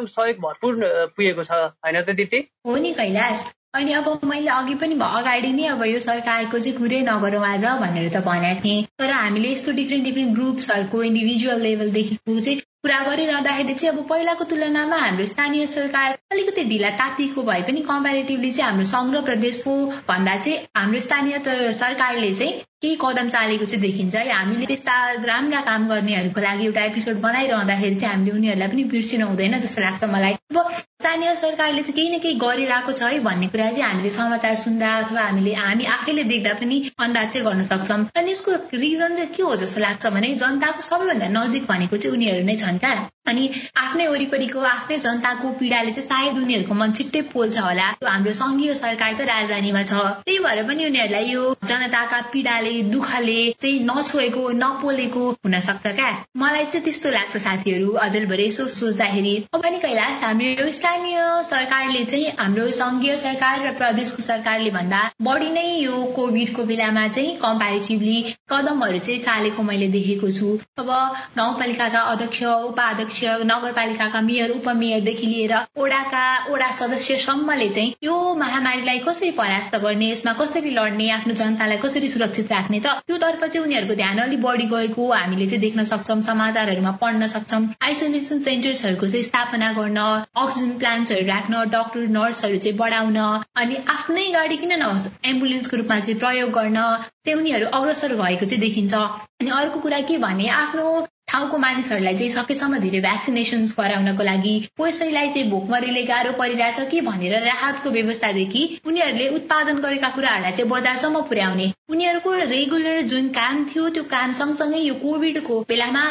सहयोग भरपुर पुगेको छ होइन त दिदी? हो नि कैलाश। अनि अब मैले अघि पनि अगाडि नै अब यो सरकारको चाहिँ कुरै नगरौँ आज भनेर त भनेको थिएँ, तर हामीले यस्तो डिफ्रेन्ट ग्रुप्सहरूको इन्डिभिजुअल लेभलदेखिको चाहिँ कुरा गरिरहँदाखेरि चाहिँ अब पहिलाको तुलनामा हाम्रो स्थानीय सरकार अलिकति ढिला तातिएको भए पनि कम्पेरिटिभली चाहिँ हाम्रो सङ्घ र प्रदेशको भन्दा चाहिँ हाम्रो स्थानीय सरकारले चाहिँ केही कदम चालेको चाहिँ देखिन्छ। हामीले त्यस्ता राम्रा काम गर्नेहरूको लागि एउटा एपिसोड बनाइरहँदाखेरि चाहिँ हामीले उनीहरूलाई पनि बिर्सिनु हुँदैन जस्तो लाग्छ मलाई। अब स्थानीय सरकारले चाहिँ केही न केही गरिरहेको छ है भन्ने कुरा चाहिँ हामीले समाचार सुन्दा अथवा हामी आफैले देख्दा पनि अन्दाज चाहिँ गर्न सक्छौँ। अनि यसको रिजन चाहिँ के हो जस्तो लाग्छ भने जनताको सबैभन्दा नजिक भनेको चाहिँ उनीहरू नै छन् क्या। अनि आफ्नै वरिपरिको आफ्नै जनताको पीडाले चाहिँ सायद उनीहरूको मन छिट्टै पोल्छ होला। हाम्रो सङ्घीय सरकार त राजधानीमा छ, त्यही भएर पनि उनीहरूलाई यो जनताका पीडाले दुःखले चाहिँ नछोएको नपोलेको हुन सक्छ क्या। मलाई चाहिँ त्यस्तो लाग्छ साथीहरू अझैभरि यसो सोच्दाखेरि। अब पनि कैलाश हाम्रो स्थानीय सरकारले चाहिँ हाम्रो सङ्घीय सरकार र प्रदेशको सरकारले भन्दा बढी नै यो कोभिडको बेलामा चाहिँ कम्पेरिटिभली कदमहरू चाहिँ चालेको मैले देखेको छु। अब गाउँपालिकाका अध्यक्ष, उपाध्यक्ष, नगरपालिकाका मेयर, उपमेयरदेखि लिएर ओडा सदस्यसम्मले चाहिँ यो महामारीलाई कसरी परास्त गर्ने, यसमा कसरी लड्ने, आफ्नो जनतालाई कसरी सुरक्षित राख्ने, त त्यो तर्फ चाहिँ उनीहरूको ध्यान अलिक बढी गएको हामीले चाहिँ देख्न सक्छौँ, समाचारहरूमा पढ्न सक्छौँ। आइसोलेसन सेन्टर्सहरूको चाहिँ स्थापना गर्न, अक्सिजन प्लान्ट्सहरू राख्न, डाक्टर नर्सहरू चाहिँ बढाउन, अनि आफ्नै गाडी किन नहोस् एम्बुलेन्सको रूपमा चाहिँ प्रयोग गर्न चाहिँ उनीहरू अग्रसर भएको चाहिँ देखिन्छ। अनि अर्को कुरा के भने आफ्नो ठाउँको मानिसहरूलाई चाहिँ सकेसम्म धेरै भ्याक्सिनेसन्स गराउनको लागि कसैलाई चाहिँ भोकमरीले गाह्रो परिरहेछ कि भनेर राहतको व्यवस्थादेखि उनीहरूले उत्पादन गरेका कुराहरूलाई चाहिँ बजारसम्म पुर्याउने, उनीहरूको रेगुलर जुन काम थियो त्यो काम सँगसँगै यो कोभिडको बेलामा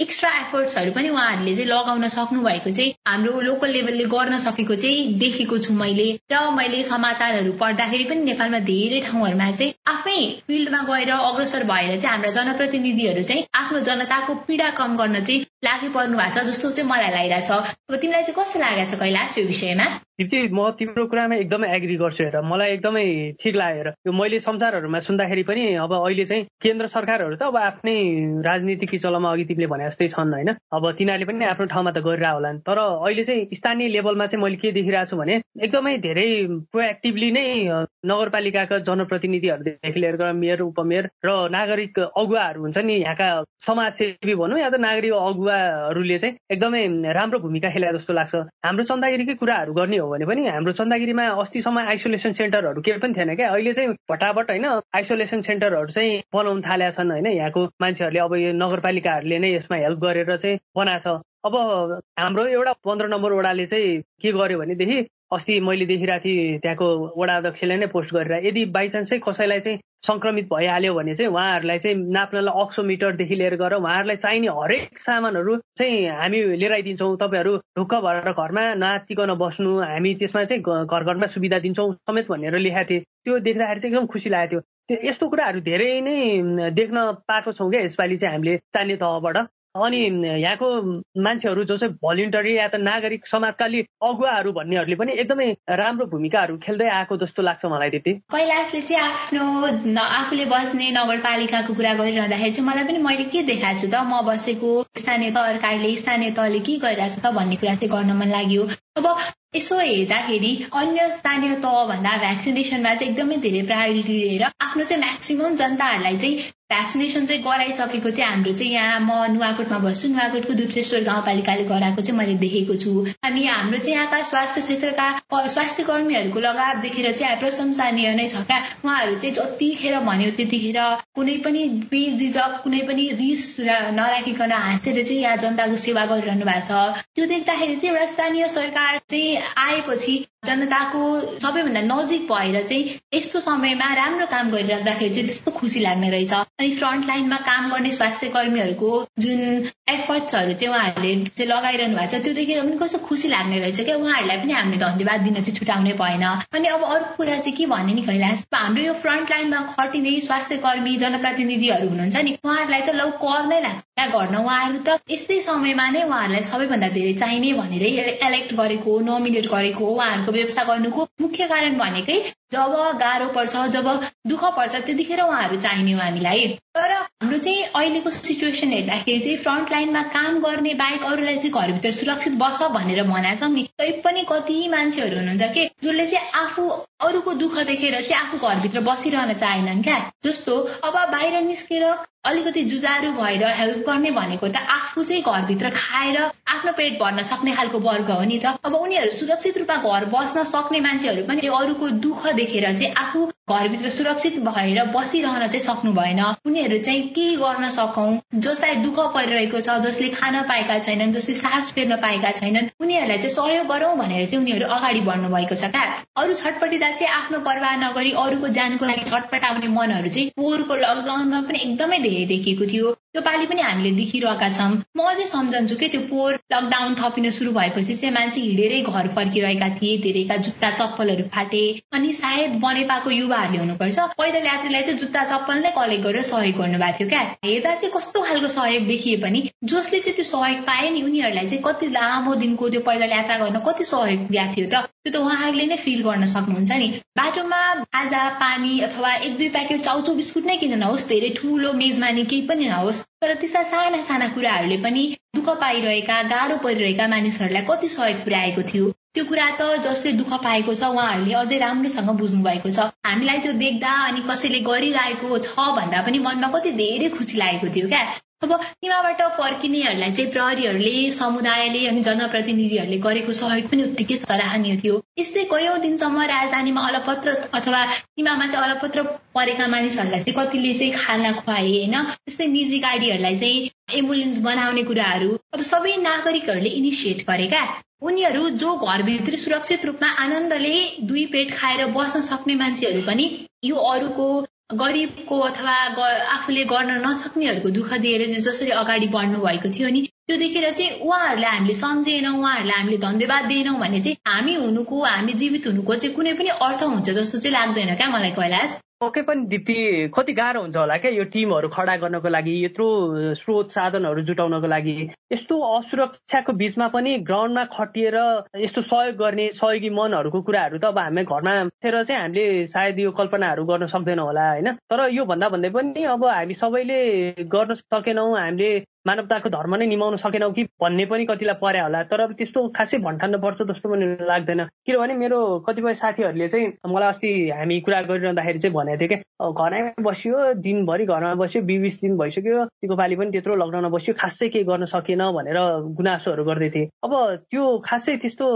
एक्स्ट्रा एफर्ट्सहरू पनि उहाँहरूले चाहिँ लगाउन सक्नु भएको चाहिँ हाम्रो लोकल लेभलले गर्न सकेको चाहिँ देखेको छु मैले। र मैले समाचारहरू पढ्दाखेरि पनि नेपालमा धेरै ठाउँहरूमा चाहिँ आफै फिल्डमा गएर अग्रसर भएर चाहिँ हाम्रा जनप्रतिनिधिहरू चाहिँ आफ्नो जनताको पीडा कम गर्न चाहिँ लागि पर्नु भएको छ जस्तो चाहिँ मलाई लागिरहेछ। अब तिमीलाई चाहिँ कस्तो लागेको छ कैलाश यो विषयमा? दिप्ती, म तिम्रो कुरामा एकदमै एग्री गर्छु। हेर, मलाई एकदमै ठिक लाग्यो। यो मैले समाचारहरूमा सुन्दाखेरि पनि अब अहिले चाहिँ केन्द्र सरकारहरू त अब आफ्नै राजनीतिक चलमा अघि तिमीले भने जस्तै छन् होइन, अब तिनीहरूले पनि आफ्नो ठाउँमा त गरिरह होलान्। तर अहिले चाहिँ स्थानीय लेभलमा चाहिँ मैले के देखिरहेको छु भने एकदमै धेरै प्रोएक्टिभली नै नगरपालिकाका जनप्रतिनिधिहरूदेखि लिएर मेयर, उपमेयर र नागरिक अगुवाहरू हुन्छ नि, यहाँका समाजसेवी भनौँ या त नागरिक अगुवाहरूले चाहिँ एकदमै राम्रो भूमिका खेले जस्तो लाग्छ। हाम्रो चन्दागिरीकै कुराहरू गर्ने हो भने पनि हाम्रो चन्दागिरीमा अस्तिसम्म आइसोलेसन सेन्टरहरू केही पनि थिएन क्या। अहिले चाहिँ फटाफट होइन आइसोलेसन सेन्टरहरू चाहिँ बनाउन थालेका छन् होइन, यहाँको मान्छेहरूले अब यो नगरपालिकाहरूले नै यसमा हेल्प गरेर चाहिँ बनाएको छ। अब हाम्रो एउटा 15 नम्बर वडाले चाहिँ के गर्यो भनेदेखि अस्ति मैले देखिरहेको थिएँ त्यहाँको वडा अध्यक्षले नै पोस्ट गरेर यदि बाइचान्स चाहिँ कसैलाई चाहिँ सङ्क्रमित भइहाल्यो भने चाहिँ उहाँहरूलाई चाहिँ नाप्नलाई अक्सोमिटरदेखि लिएर गएर उहाँहरूलाई चाहिने हरेक सामानहरू चाहिँ हामी लिएर आइदिन्छौँ, तपाईँहरू ढुक्क भएर घरमा नआत्तिकन बस्नु, हामी त्यसमा चाहिँ घर घरमा सुविधा दिन्छौँ समेत भनेर लेखाएको थिएँ। त्यो देख्दाखेरि चाहिँ एकदम खुसी लागेको थियो। यस्तो कुराहरू धेरै नै देख्न पाएको छौँ क्या यसपालि चाहिँ हामीले स्थानीय तहबाट। अनि यहाँको मान्छेहरू जो चाहिँ भलिन्टरी या त नागरिक समाजकाली अगुवाहरू भन्नेहरूले पनि एकदमै राम्रो भूमिकाहरू खेल्दै आएको जस्तो लाग्छ मलाई। त्यति कैलाशले चाहिँ आफ्नो आफूले बस्ने नगरपालिकाको कुरा गरिरहँदाखेरि चाहिँ मलाई पनि मैले के देखाएको छु त, म बसेको स्थानीय सरकारले स्थानीय तहले के गरिरहेको छ त भन्ने कुरा चाहिँ गर्न मन लाग्यो। अब यसो हेर्दाखेरि अन्य स्थानीय तहभन्दा भ्याक्सिनेसनमा चाहिँ एकदमै धेरै प्रायोरिटी दिएर आफ्नो चाहिँ म्याक्सिमम जनताहरूलाई चाहिँ भ्याक्सिनेसन चाहिँ गराइसकेको चाहिँ हाम्रो चाहिँ यहाँ म नुवाकोटमा बस्छु, नुवाकोटको दुप्सेश्वर गाउँपालिकाले गराएको चाहिँ मैले देखेको छु। अनि हाम्रो चाहिँ यहाँका स्वास्थ्य क्षेत्रका स्वास्थ्य कर्मीहरूको लगाव देखेर चाहिँ प्रशंसनीय नै छ क्या। उहाँहरू चाहिँ जतिखेर भन्यो त्यतिखेर कुनै पनि बेझिझक कुनै पनि रिस नराखिकन हाँसेर चाहिँ यहाँ जनताको सेवा गरिरहनु भएको छ। त्यो देख्दाखेरि चाहिँ एउटा स्थानीय सरकार चाहिँ आएपछि जनताको सबैभन्दा नजिक भएर चाहिँ यस्तो समयमा राम्रो काम गरिराख्दाखेरि चाहिँ त्यस्तो खुसी लाग्ने रहेछ। अनि फ्रन्ट लाइनमा काम गर्ने स्वास्थ्य कर्मीहरूको जुन एफर्ट्सहरू चाहिँ उहाँहरूले चाहिँ लगाइरहनु भएको छ त्यो देखेर पनि कस्तो खुसी लाग्ने रहेछ क्या। उहाँहरूलाई पनि हामीले धन्यवाद दिन चाहिँ छुटाउनै भएन। अनि अब अर्को कुरा चाहिँ के भन्ने नि कैलाश, हाम्रो यो फ्रन्ट लाइनमा खटिने स्वास्थ्य कर्मी जनप्रतिनिधिहरू हुनुहुन्छ नि, उहाँहरूलाई त लौ कर नै लाग्छ क्या गर्न। उहाँहरू त यस्तै समयमा नै उहाँहरूलाई सबैभन्दा धेरै चाहिने भनेरै इलेक्ट गरेको, नोमिनेट गरेको, उहाँहरूको व्यवस्था गर्नुको मुख्य कारण भनेकै जब गाह्रो पर्छ, जब दुःख पर्छ त्यतिखेर उहाँहरू चाहिने हो हामीलाई। तर हाम्रो चाहिँ अहिलेको सिचुएसन हेर्दाखेरि चाहिँ फ्रन्ट लाइनमा काम गर्ने बाहेक अरूलाई चाहिँ घरभित्र सुरक्षित बस भनेर भनेको छौँ नि, तै पनि कति मान्छेहरू हुनुहुन्छ कि जसले चाहिँ आफू अरूको दुःख देखेर चाहिँ आफू घरभित्र बसिरहन चाहेनन् क्या। जस्तो अब बाहिर निस्केर अलिकति जुझारु भएर हेल्प गर्ने भनेको त आफू चाहिँ घरभित्र खाएर आफ्नो पेट भर्न सक्ने खालको वर्ग हो नि त। अब उनीहरू सुरक्षित रूपमा घर बस्न सक्ने मान्छेहरू पनि अरूको दुःख देखेर चाहिँ आफू घरभित्र सुरक्षित भएर बसिरहन चाहिँ सक्नु भएन। उनीहरू चाहिँ के गर्न सकौं, जसलाई दुःख परिरहेको छ, जसले खान पाएका छैनन्, जसले सास फेर्न पाएका छैनन्, उनीहरूलाई चाहिँ सहयोग गरौं भनेर चाहिँ उनीहरू अगाडि बढ्नु भएको छ क्या। अरू छटपटिँदा चाहिँ आफ्नो परवाह नगरी अरूको ज्यानको लागि छटपटाउने मनहरू चाहिँ पोहोरको लकडाउनमा पनि एकदमै धेरै देखिएको थियो। त्यो पालि पनि हामीले देखिरहेका छौँ। म अझै सम्झन्छु कि त्यो पोहोर लकडाउन थपिन सुरु भएपछि चाहिँ मान्छे हिँडेरै घर फर्किरहेका थिए, धेरैका जुत्ता चप्पलहरू फाटे। अनि सायद बनेपाको युवाहरूले हुनुपर्छ पैदल यात्रीलाई चाहिँ जुत्ता चप्पल नै कलेक्ट गरेर सहयोग गर्नुभएको थियो क्या। हेर्दा चाहिँ कस्तो खालको सहयोग देखिए पनि जसले चाहिँ त्यो सहयोग पाए नि उनीहरूलाई चाहिँ कति लामो दिनको त्यो पैदल यात्रा गर्न कति सहयोग पुगेको थियो त, त्यो त उहाँहरूले नै फिल गर्न सक्नुहुन्छ नि। बाटोमा खाजा पानी अथवा 1-2 प्याकेट चाउचो बिस्कुट नै किन नहोस्, धेरै ठुलो मेजमानी केही पनि नहोस्, तर त्यस्ता साना साना कुराहरूले पनि दुःख पाइरहेका गाह्रो परिरहेका मानिसहरूलाई कति सहयोग पुर्याएको थियो। त्यो कुरा त जसले दुःख पाएको छ उहाँहरूले अझै राम्रोसँग बुझ्नु भएको छ। हामीलाई त्यो देख्दा अनि कसैले गरिरहेको छ भन्दा पनि मनमा कति धेरै खुसी लागेको थियो क्या। अब सीमाबाट फर्किनेहरूलाई चाहिँ प्रहरीहरूले, समुदायले अनि जनप्रतिनिधिहरूले गरेको सहयोग पनि उत्तिकै सराहनीय थियो। यस्तै कयौं दिनसम्म राजधानीमा अलपत्र अथवा सीमामा चाहिँ अलपत्र परेका मानिसहरूलाई चाहिँ कतिले चाहिँ खाना खुवाए होइन। त्यस्तै निजी गाडीहरूलाई चाहिँ एम्बुलेन्स बनाउने कुराहरू अब सबै नागरिकहरूले इनिसिएट गरेका। उनीहरू जो घरभित्र सुरक्षित रूपमा आनन्दले 2 पेट खाएर बस्न सक्ने मान्छेहरू पनि यो अरूको गरिबको अथवा आफूले गर्न नसक्नेहरूको दुःख दिएर चाहिँ जसरी अगाडि बढ्नु भएको थियो नि, त्यो देखेर चाहिँ उहाँहरूलाई हामीले सम्झेनौँ, उहाँहरूलाई हामीले धन्यवाद दिएनौँ भने चाहिँ हामी हुनुको, हामी जीवित हुनुको चाहिँ कुनै पनि अर्थ हुन्छ जस्तो चाहिँ लाग्दैन क्या मलाई कैलाश। पक्कै पनि दिप्ती कति गाह्रो हुन्छ होला क्या यो टिमहरू खडा गर्नको लागि, यत्रो स्रोत साधनहरू जुटाउनको लागि। यस्तो असुरक्षाको बीचमा पनि ग्राउन्डमा खटिएर यस्तो सहयोग गर्ने सहयोगी मनहरूको कुराहरू त अब हामी घरमा बसेर चाहिँ हामीले सायद यो कल्पनाहरू गर्न सक्दैनौँ होला होइन। तर यो भन्दा भन्दै पनि अब हामी सबैले गर्न सकेनौँ, हामीले मानवताको धर्म नै निभाउन सकेनौँ कि भन्ने पनि कतिलाई पर्या होला। तर अब त्यस्तो खासै भन्ठान्न पर्छ जस्तो पनि लाग्दैन। किनभने मेरो कतिपय साथीहरूले चाहिँ मलाई अस्ति हामी कुरा गरिरहँदाखेरि चाहिँ भनेको थियो कि घरमै बस्यो, दिनभरि घरमा बस्यो, 20 दिन भइसक्यो, तिको पालि पनि त्यत्रो लकडाउनमा बस्यो, खासै केही गर्न सकेन भनेर गुनासोहरू गर्दै थिए। अब त्यो खासै त्यस्तो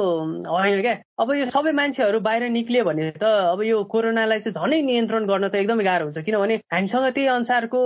होइन क्या। अब यो सबै मान्छेहरू बाहिर निक्लियो भने त अब यो कोरोनालाई चाहिँ झनै नियन्त्रण गर्न त एकदमै गाह्रो हुन्छ। किनभने हामीसँग त्यही अनुसारको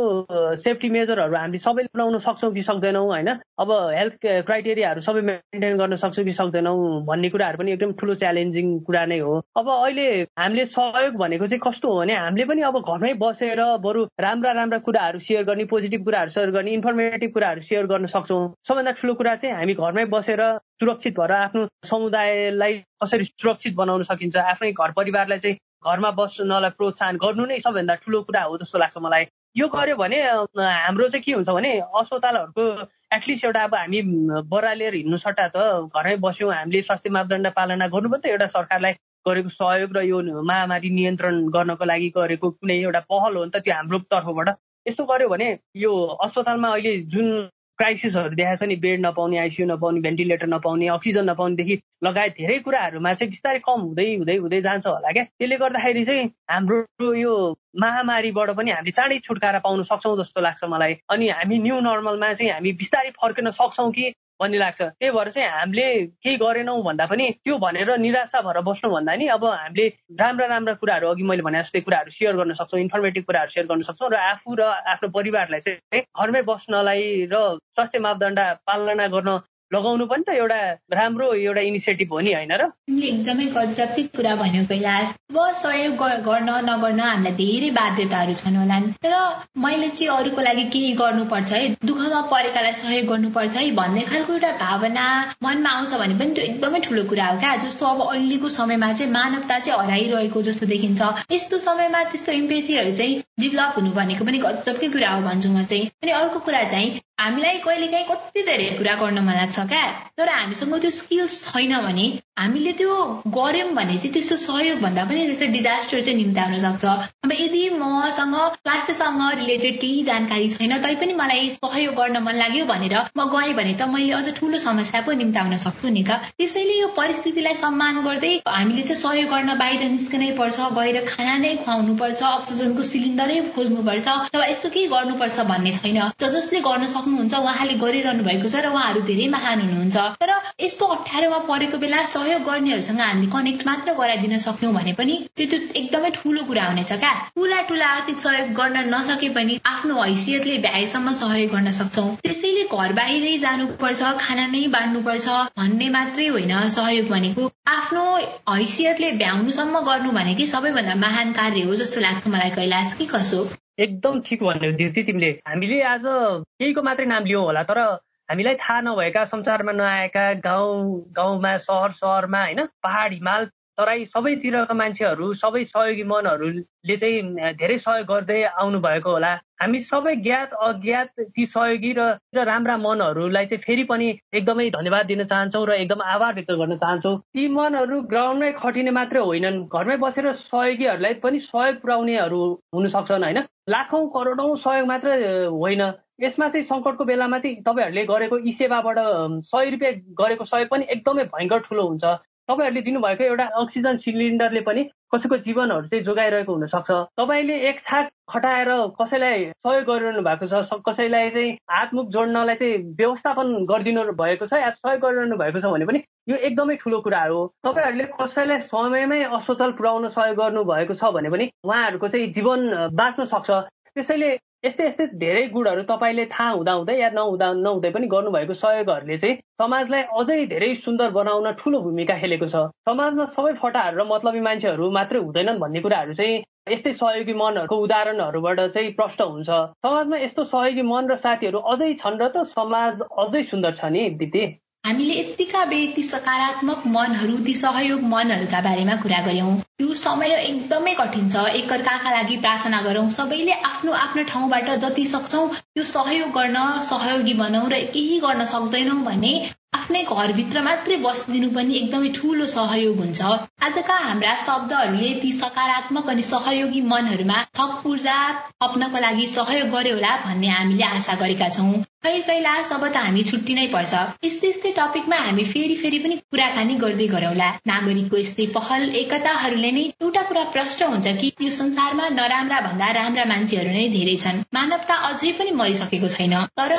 सेफ्टी मेजरहरू हामीले सबैले बनाउन सक्छौँ कि सक्दैनौँ होइन। अब हेल्थ क्राइटेरियाहरू सबै मेन्टेन गर्न सक्छौँ कि सक्दैनौँ भन्ने कुराहरू पनि एकदम ठुलो च्यालेन्जिङ कुरा नै हो। अब अहिले हामीले सहयोग भनेको चाहिँ कस्तो हो भने हामीले पनि अब घरमै बसेर बरु राम्रा कुराहरू सेयर गर्ने, पोजिटिभ कुराहरू सेयर गर्ने, इन्फर्मेटिभ कुराहरू सेयर गर्न सक्छौँ। सबभन्दा ठुलो कुरा चाहिँ हामी घरमै बसेर सुरक्षित भएर आफ्नो समुदायलाई कसरी सुरक्षित बनाउन सकिन्छ, आफ्नै घर परिवारलाई चाहिँ घरमा बस्नलाई प्रोत्साहन गर्नु नै सबभन्दा ठुलो कुरा हो जस्तो लाग्छ मलाई। यो गर्यो भने हाम्रो चाहिँ के हुन्छ भने अस्पतालहरूको एटलिस्ट एउटा अब हामी बरालेर हिँड्नु सट्टा त घरमै बस्यौँ, हामीले स्वास्थ्य मापदण्ड पालना गर्नु पनि त एउटा सरकारलाई गरेको सहयोग र यो महामारी नियन्त्रण गर्नको लागि गरेको कुनै एउटा पहल हो नि त, त्यो हाम्रो तर्फबाट। यस्तो गर्यो भने यो अस्पतालमा अहिले जुन क्राइसिसहरू देखाएको छ नि, बेड नपाउने, आइसियू नपाउने, भेन्टिलेटर नपाउने, अक्सिजन नपाउनेदेखि लगायत धेरै कुराहरूमा चाहिँ बिस्तारै कम हुँदै हुँदै हुँदै जान्छ होला क्या। त्यसले गर्दाखेरि चाहिँ हाम्रो यो महामारीबाट पनि हामीले चाँडै छुटकारा पाउन सक्छौँ जस्तो लाग्छ मलाई। अनि हामी न्यू नर्मलमा चाहिँ हामी बिस्तारै फर्किन सक्छौँ कि भन्ने लाग्छ। त्यही भएर चाहिँ हामीले केही गरेनौँ भन्दा पनि त्यो भनेर निराशा भएर बस्नु भन्दा नि अब हामीले राम्रा राम्रा कुराहरू अघि मैले भने जस्तै कुराहरू सेयर गर्न सक्छौँ, इन्फर्मेटिभ कुराहरू सेयर गर्न सक्छौँ र आफू र आफ्नो परिवारलाई चाहिँ घरमै बस्नलाई र स्वास्थ्य मापदण्ड पालना गर्न लगाउनु पनि त राम्रो इनिसिएटिभ हो नि, होइन र? तिमीले एकदमै गजबकै कुरा भन्यो कैलाश। अब सहयोग गर्न नगर्न हामीलाई धेरै बाध्यताहरू छन् होला, तर मैले चाहिँ अरूको लागि केही गर्नुपर्छ है, दुःखमा परेकालाई सहयोग गर्नुपर्छ है भन्ने खालको एउटा भावना मनमा आउँछ भने पनि त्यो एकदमै ठुलो कुरा हो क्या। जस्तो अब अहिलेको समयमा चाहिँ मानवता चाहिँ हराइरहेको जस्तो देखिन्छ। यस्तो समयमा त्यस्तो इम्पेथीहरू चाहिँ डेभलप हुनु भनेको पनि गजबकै कुरा हो भन्छु म चाहिँ। अनि अर्को कुरा चाहिँ हामीलाई कहिलेकाहीँ कति धेरै कुरा गर्न मन लाग्छ क्या, तर हामीसँग त्यो स्किल्स छैन भने हामीले त्यो गर्यौँ भने चाहिँ त्यस्तो सहयोग भन्दा पनि त्यस्तो डिजास्टर चाहिँ निम्त्याउन सक्छ। अब यदि मसँग स्वास्थ्यसँग रिलेटेड केही जानकारी छैन तैपनि मलाई सहयोग गर्न मन लाग्यो भनेर म गएँ भने त मैले अझ ठुलो समस्या पो निम्त्याउन सक्छु नि त। त्यसैले यो परिस्थितिलाई सम्मान गर्दै हामीले चाहिँ सहयोग गर्न बाहिर निस्कनै पर्छ, गएर खाना नै खुवाउनु पर्छ, अक्सिजनको सिलिन्डरै खोज्नुपर्छ अथवा यस्तो केही गर्नुपर्छ भन्ने छैन। जसले गर्न सक्नुहुन्छ उहाँले गरिरहनु भएको छ र उहाँहरू धेरै महान हुनुहुन्छ। तर यस्तो अप्ठ्यारोमा परेको बेला सहयोग गर्नेहरूसँग हामीले कनेक्ट मात्र गराइदिन सक्यौँ भने पनि त्यो एकदमै ठुलो कुरा हुनेछ क्या। ठुला आर्थिक सहयोग गर्न नसके पनि आफ्नो हैसियतले भ्याएसम्म सहयोग गर्न सक्छौँ। त्यसैले घर बाहिरै जानुपर्छ, खाना नै बाँड्नुपर्छ भन्ने मात्रै होइन सहयोग भनेको, आफ्नो हैसियतले भ्याउनुसम्म गर्नु भनेकै सबैभन्दा महान कार्य हो जस्तो लाग्छ मलाई कैलाश। के कसो? एकदम ठिक भन्यो दिप्ती तिमीले। हामीले आज केहीको मात्रै नाम लियौँ होला, तर हामीलाई थाहा नभएका, संसारमा नआएका गाउँमा, सहरमा होइन, पहाड, हिमाल, तराई सबैतिरका मान्छेहरू, सबै सहयोगी मनहरूले चाहिँ धेरै सहयोग गर्दै आउनु भएको होला। हामी सबै ज्ञात अज्ञात ती सहयोगी र राम्रा मनहरूलाई चाहिँ फेरि पनि एकदमै धन्यवाद दिन चाहन्छौँ र एकदम आभार व्यक्त गर्न चाहन्छौँ। ती मनहरू ग्राउन्डमै खटिने मात्रै होइनन्, घरमै बसेर सहयोगीहरूलाई पनि सहयोग पुर्याउनेहरू हुन सक्छन् होइन। लाखौँ करोडौँ सहयोग मात्र होइन, यसमा चाहिँ सङ्कटको बेलामा चाहिँ तपाईँहरूले गरेको ई सेवाबाट 100 रुपियाँ गरेको सहयोग पनि एकदमै भयङ्कर ठुलो हुन्छ। तपाईँहरूले दिनुभएको एउटा अक्सिजन सिलिन्डरले पनि कसैको जीवनहरू चाहिँ जोगाइरहेको हुनसक्छ। तपाईँले एक छाक खटाएर कसैलाई सहयोग गरिरहनु भएको छ, कसैलाई चाहिँ हातमुख जोड्नलाई चाहिँ व्यवस्थापन गरिदिनु भएको छ या सहयोग गरिरहनु भएको छ भने पनि यो एकदमै ठुलो कुरा हो। तपाईँहरूले कसैलाई समयमै अस्पताल पुर्याउन सहयोग गर्नु भएको छ भने पनि उहाँहरूको चाहिँ जीवन बाँच्न सक्छ। त्यसैले यस्तै धेरै गुणहरू तपाईँले थाहा हुँदाहुँदै या नहुँदै पनि गर्नुभएको सहयोगहरूले चाहिँ समाजलाई अझै धेरै सुन्दर बनाउन ठुलो भूमिका खेलेको छ। समाजमा सबै फटाहरू र मतलबी मान्छेहरू मात्रै हुँदैनन् भन्ने कुराहरू चाहिँ यस्तै सहयोगी मनहरूको उदाहरणहरूबाट चाहिँ प्रष्ट हुन्छ। समाजमा यस्तो सहयोगी मन र साथीहरू अझै छन् र त समाज अझै सुन्दर छ नि दिदी। हामीले यतिका बेर ती सकारात्मक मनहरू, ती सहयोग मनहरूका बारेमा कुरा गर्यौं। यो समय एकदमै कठिन छ। एकअर्काका लागि प्रार्थना गरौं, सबैले आफ्नो आफ्नो ठाउँबाट जति सक्छौं त्यो सहयोग गर्न सहयोगी बनाऊ र केही गर्न सक्दैनौं भने आफ्नै घरभित्र मात्रै बसिदिनु पनि एकदमै ठूलो सहयोग हुन्छ। आजका हाम्रा शब्दहरूले ती सकारात्मक अनि सहयोगी मनहरूमा थप ऊर्जा थप्नको लागि सहयोग गर्यो होला भन्ने हामीले आशा गरेका छौं। कैलाश अब त हामी छुट्टिनै पर्छ। यस्तै टपिकमा हामी फेरि पनि कुराकानी गर्दै गरौँला। नागरिकको यस्तै पहल एकताहरूले नै एउटा कुरा प्रष्ट हुन्छ कि यो संसारमा नराम्रा भन्दा राम्रा मान्छेहरू नै धेरै छन्। मानवता अझै पनि मरिसकेको छैन। तर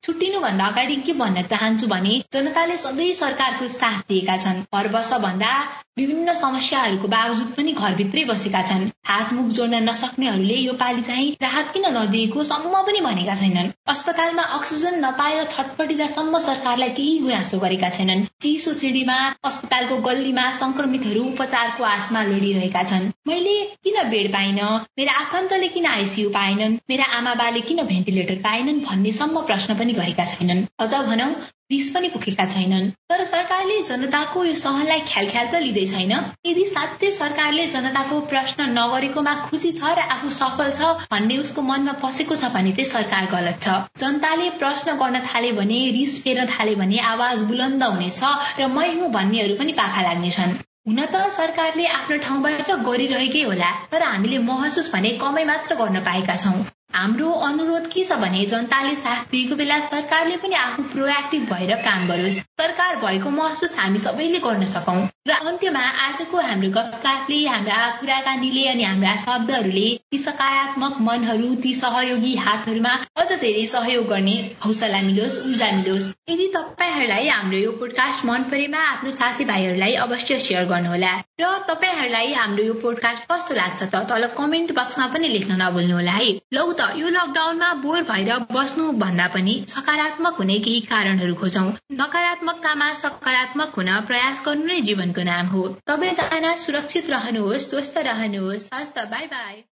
छुट्टिनु भन्दा अगाडि के भन्न चाहन्छु भने जनताले सधैँ सरकारको साथ दिएका छन्। हर वर्ष भन्दा विभिन्न समस्याहरूको बावजुद पनि घरभित्रै बसेका छन्। हातमुख जोड्न नसक्नेहरूले यो पालि चाहिँ राहत किन नदिएको सम्म पनि भनेका छैनन्। अस्पतालमा अक्सिजन नपाएर छटपटिँदासम्म सरकारलाई केही गुनासो गरेका छैनन्। चिसो सिडीमा अस्पतालको गल्लीमा संक्रमितहरू उपचारको आशमा लडिरहेका छन्। मैले किन बेड पाइन, मेरा आफन्तले किन आइसियू पाएनन्, मेरा आमा बाले किन भेन्टिलेटर पाएनन् भन्नेसम्म प्रश्न पनि गरेका छैनन्। अझ भनौं रिस पनि पुगेका छैनन्। तर सरकारले जनताको यो सहनलाई ख्याल त लिँदै छैन। यदि साँच्चै सरकारले जनताको प्रश्न नगरेकोमा खुसी छ र आफू सफल छ भन्ने उसको मनमा पसेको छ भने चाहिँ सरकार गलत छ। जनताले प्रश्न गर्न थाले भने, रिस फेर्न थाले भने आवाज बुलन्द हुनेछ र मै हुँ भन्नेहरू पनि पाखा लाग्नेछन्। हुन त सरकारले आफ्नो ठाउँबाट गरिरहेकै होला, तर हामीले महसुस भने कमै मात्र गर्न पाएका छौं। हाम्रो अनुरोध के छ भने जनताले साथ दिएको बेला सरकारले पनि आफू प्रोएक्टिभ भएर काम गरोस्। सरकार भएको महसुस हामी सबैले गर्न सकौं। र अन्त्यमा आजको हाम्रो गफगाफले, हाम्रा कुराकानीले अनि हाम्रा शब्दहरूले ती सकारात्मक मनहरू, ती सहयोगी हातहरूमा अझ धेरै सहयोग गर्ने हौसला मिलोस्, ऊर्जा मिलोस्। यदि तपाईहरूलाई हाम्रो यो पोडकास्ट मन परेमा आफ्नो साथीभाइहरूलाई अवश्य शेयर गर्नुहोला। र तपाईहरूलाई हाम्रो यो पोडकास्ट कस्तो लाग्छ त तल कमेन्ट बक्समा पनि लेख्न नभुल्नुहोला है। लौ त यो लकडाउनमा बोर भएर बस्नु भन्दा पनि सकारात्मक हुने केही कारणहरू खोजौं। नकारात्मकतामा सकारात्मक हुन प्रयास गर्नु नै जीवनको नाम हो। सबैजना सुरक्षित रहनुहोस्, स्वस्थ रहनुहोस्। हस्त, बाई बाई।